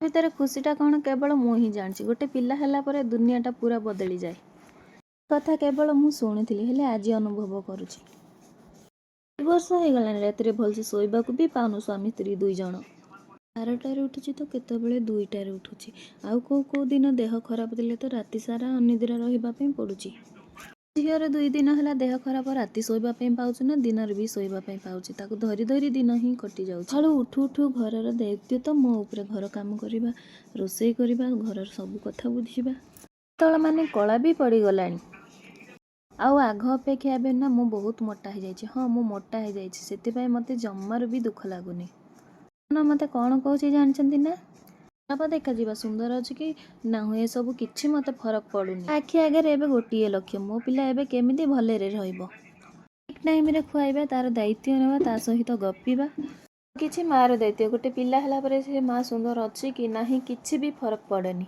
ଭିତରେ ଖୁସିଟା କ'ଣ କେବଳ ମୁଁ ହିଁ ଜାଣିଛି। ଗୋଟେ ପିଲା ହେଲା ପରେ ଦୁନିଆଟା ପୁରା ବଦଳିଯାଏ। କଥା କେବଳ ମୁଁ ଶୁଣିଥିଲି, ହେଲେ ଆଜି ଅନୁଭବ କରୁଛି। 2 ବର୍ଷ ହେଇଗଲାଣି ରାତିରେ ଭଲସେ ଶୋଇବାକୁ ବି ପାଉନୁ ସ୍ୱାମୀ ସ୍ତ୍ରୀ 2 ଜଣ। 12ଟାରେ ଉଠୁଛି ତ କେତେବେଳେ 2ଟାରେ ଉଠୁଛି। ଆଉ କୋଉ ଦିନ ଦେହ ଖରାପ ଥିଲେ ତ ରାତି ସାରା ଅନିଦ୍ରା ରହିବା ପାଇଁ ପଡ଼ୁଛି। ଝିଅର 2 ଦିନ ହେଲା ଦେହ ଖରାପ, ରାତି ଶୋଇବା ପାଇଁ ପାଉଛି ନା ଦିନରେ ବି ଶୋଇବା ପାଇଁ ପାଉଛି। ତାକୁ ଧରି ଧରି ଦିନ ହିଁ କଟିଯାଉଛି। ସକାଳୁ ଉଠୁ ଉଠୁ ଘରର ଦାୟିତ୍ୱ ତ ମୋ ଉପରେ। ଘର କାମ କରିବା, ରୋଷେଇ କରିବା, ଘରର ସବୁ କଥା ବୁଝିବା। ତଳମାନେ କଳା ବି ପଡ଼ିଗଲାଣି। ଆଉ ଆଗ ଅପେକ୍ଷା ଏବେ ନା ମୁଁ ବହୁତ ମୋଟା ହେଇଯାଇଛି। ହଁ, ମୁଁ ମୋଟା ହେଇଯାଇଛି, ସେଥିପାଇଁ ମୋତେ ଜମାରୁ ବି ଦୁଃଖ ଲାଗୁନି। ମୋତେ କ'ଣ କହୁଛି ଜାଣିଛନ୍ତି ନା? ଖରାପ ଦେଖାଯିବା ସୁନ୍ଦର ଅଛି କି ନାହିଁ ଏସବୁ କିଛି ମୋତେ ଫରକ ପଡ଼ୁନି। ଆଖି ଆଗରେ ଏବେ ଗୋଟିଏ ଲକ୍ଷ୍ୟ, ମୋ ପିଲା ଏବେ କେମିତି ଭଲରେ ରହିବ। ଠିକ୍ ଟାଇମରେ ଖୁଆଇବା, ତାର ଦାୟିତ୍ୱ ନେବା, ତା ସହିତ ଗପିବା। କିଛି ମାଆର ଦାୟିତ୍ୱ। ଗୋଟେ ପିଲା ହେଲା ପରେ ସେ ମା ସୁନ୍ଦର ଅଛି କି ନାହିଁ କିଛି ବି ଫରକ ପଡ଼େନି।